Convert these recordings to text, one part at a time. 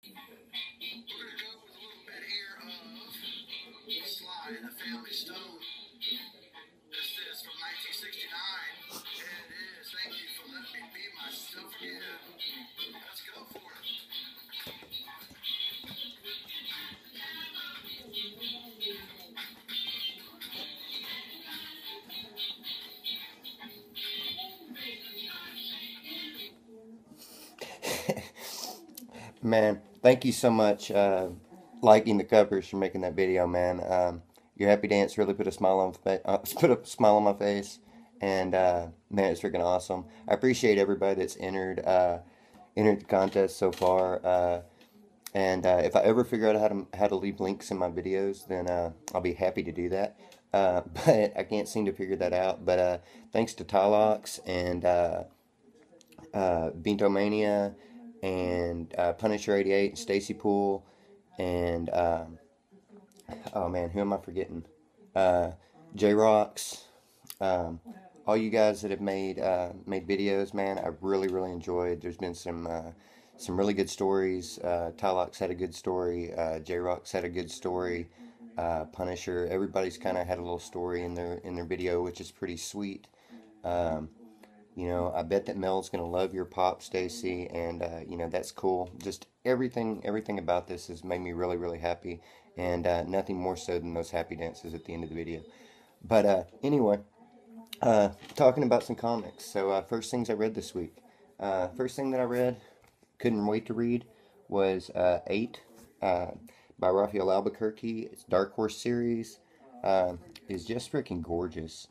We're going to go with a little bit here of Sly and the Family Stone. This is from 1969, and it is Thank You for Letting Me Be Myself Again. Let's go for it. Man, thank you so much, liking the covers for making that video, man. Your happy dance really put a smile on put a smile on my face, and man, it's freaking awesome. I appreciate everybody that's entered the contest so far. And if I ever figure out how to leave links in my videos, then I'll be happy to do that. But I can't seem to figure that out. But thanks to Tylox and Binto Mania and Punisher 88 and Stacy Pool and oh man, who am I forgetting? J Rocks. Um, all you guys that have made videos, man, I really enjoyed. There's been some really good stories. Tylox had a good story. J Rocks had a good story. Punisher. Everybody's kind of had a little story in their video, which is pretty sweet. Um, I bet that Mel's gonna love your pop, Stacy, and that's cool. Just everything about this has made me really happy, and nothing more so than those happy dances at the end of the video. But anyway, talking about some comics. So first things I read this week. First thing that I read, couldn't wait to read, was Eight uh, by Raphael Albuquerque. It's Dark Horse series. Is just freaking gorgeous.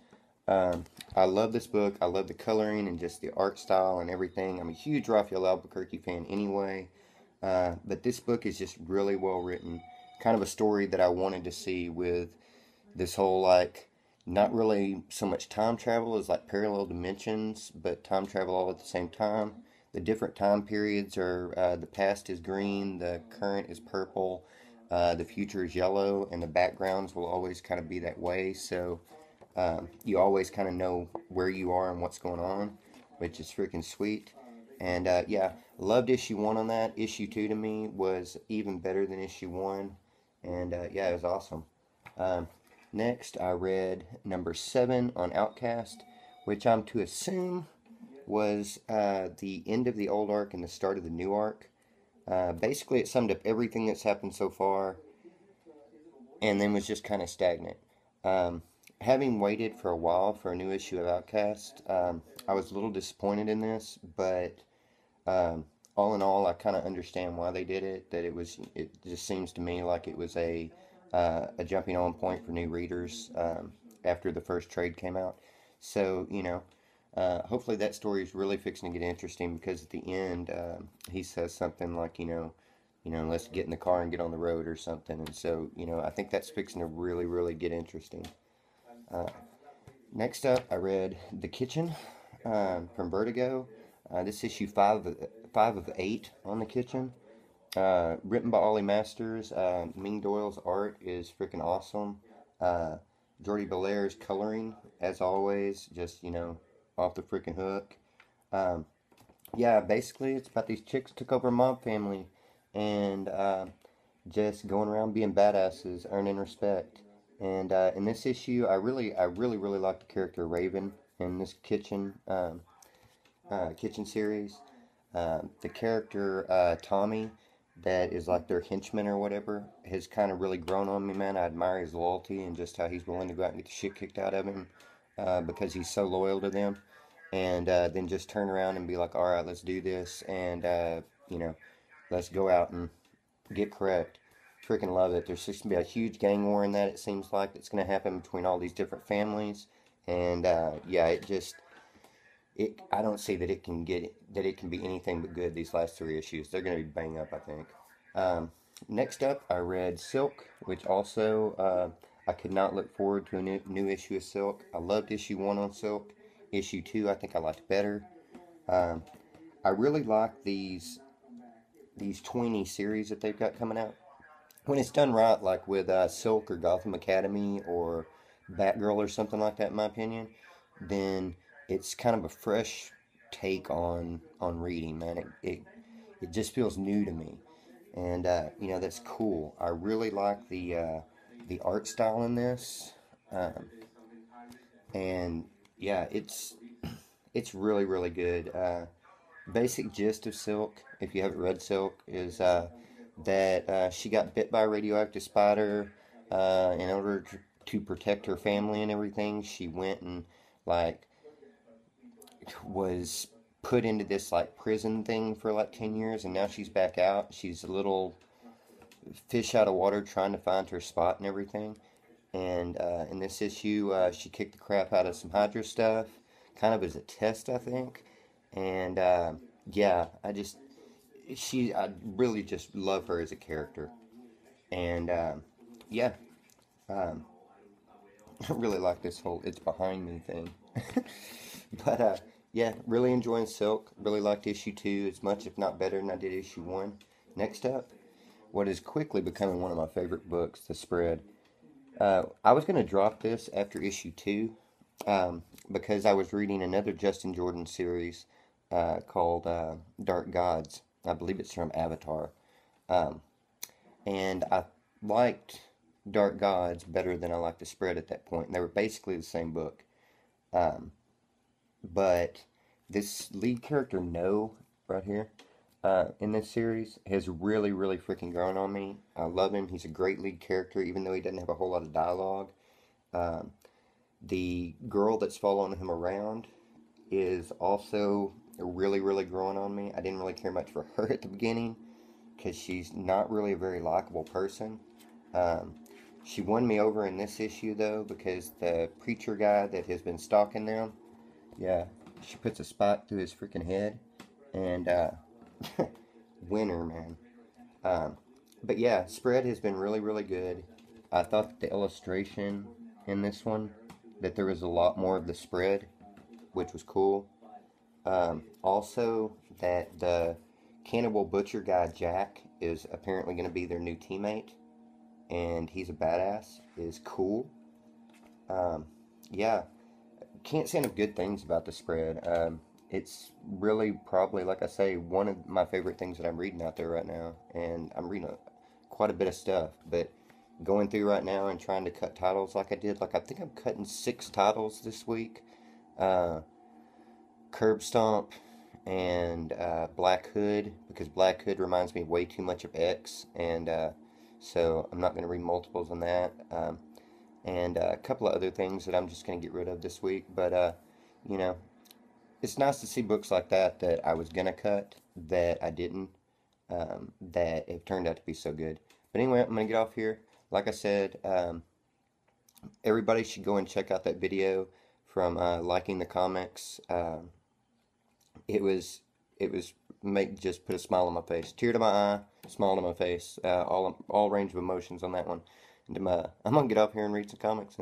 I love this book. I love the coloring and just the art style and everything. I'm a huge Raphael Albuquerque fan anyway. But this book is just really well written. Kind of a story that I wanted to see with this whole, like, not really so much time travel as like parallel dimensions, but time travel all at the same time. The different time periods are the past is green, the current is purple, the future is yellow, and the backgrounds will always kind of be that way. So you always kind of know where you are and what's going on, which is freaking sweet. And yeah, loved issue one on that. Issue two to me was even better than issue one, and yeah, it was awesome. Um, Next, I read number 7 on Outcast, which I'm to assume was the end of the old arc and the start of the new arc. Basically, it summed up everything that's happened so far, and then was just kind of stagnant. Um, Having waited for a while for a new issue of Outcast, I was a little disappointed in this, but all in all, I kind of understand why they did it. It just seems to me like it was a jumping on point for new readers after the first trade came out. So, hopefully that story is really fixing to get interesting because at the end, he says something like, let's get in the car and get on the road or something. And so, I think that's fixing to really get interesting. Uh, Next up, I read The Kitchen from Vertigo. This issue five of 8 on The Kitchen. Written by Ollie Masters. Ming Doyle's art is freaking awesome. Uh, Jordi Belaire's coloring, as always, just, off the freaking hook. Um, yeah, basically, it's about these chicks took over a mob family and just going around being badasses, earning respect. And in this issue, I really like the character Raven in this kitchen series. The character Tommy, that is like their henchman or whatever, has kind of really grown on me, man. I admire his loyalty and just how he's willing to go out and get the shit kicked out of him because he's so loyal to them. And then just turn around and be like, all right, let's do this. And, let's go out and get correct. Freaking love it. There's just going to be a huge gang war in that, it seems like, that's going to happen between all these different families. And yeah, I don't see that it can be anything but good these last 3 issues. They're going to be bang up, I think. Um, Next up, I read Silk, which also I could not look forward to a new issue of Silk. I loved issue 1 on Silk. Issue 2, I think I liked better. Um, I really like these tweeny series that they've got coming out. When it's done right, like with Silk or Gotham Academy or Batgirl or something like that, in my opinion, then it's kind of a fresh take on reading, man. It just feels new to me. and you know, that's cool. I really like the art style in this, um, and yeah, it's really really good. Basic gist of Silk, if you haven't read Silk, is that she got bit by a radioactive spider. In order to protect her family and everything, she went and like was put into this like prison thing for like 10 years, and now she's back out. She's a little fish out of water trying to find her spot and everything. And in this issue, she kicked the crap out of some Hydra stuff, kind of as a test, I think. And yeah, I really just love her as a character. And yeah, um, I really like this whole "it's behind me" thing. But yeah, really enjoying Silk. Really liked issue 2 as much, if not better, than I did issue 1. Next up, what is quickly becoming one of my favorite books, The Spread. I was going to drop this after issue 2 because I was reading another Justin Jordan series called Dark Gods. I believe it's from Avatar. Um, and I liked Dark Gods better than I liked The Spread at that point. And they were basically the same book. Um, but this lead character, No, right here, in this series has really, really freaking grown on me. I love him. He's a great lead character, even though he doesn't have a whole lot of dialogue. Um, the girl that's following him around is also really, really growing on me. I didn't really care much for her at the beginning because she's not really a very likable person. Um, she won me over in this issue, though, because the preacher guy that has been stalking them, yeah, she puts a spike through his freaking head, and winner, man. Um, but yeah, Spread has been really, really good. I thought the illustration in this one, that there was a lot more of the spread, which was cool. Also, that the cannibal butcher guy, Jack, is apparently going to be their new teammate, and he's a badass, is cool. Um, yeah, can't say enough good things about the Spread. It's really probably, like I say, one of my favorite things that I'm reading out there right now, and I'm reading quite a bit of stuff, but going through right now and trying to cut titles like I did, like I think I'm cutting 6 titles this week. Uh, Curb Stomp and Black Hood, because Black Hood reminds me way too much of X, and so I'm not going to read multiples on that. And a couple of other things that I'm just going to get rid of this week, but you know, it's nice to see books like that that I was going to cut that I didn't, that have turned out to be so good. But anyway, I'm going to get off here. Like I said, everybody should go and check out that video from liking the comics. It was make just put a smile on my face, tear to my eye, smile to my face, all range of emotions on that one. And I'm gonna get off here and read some comics.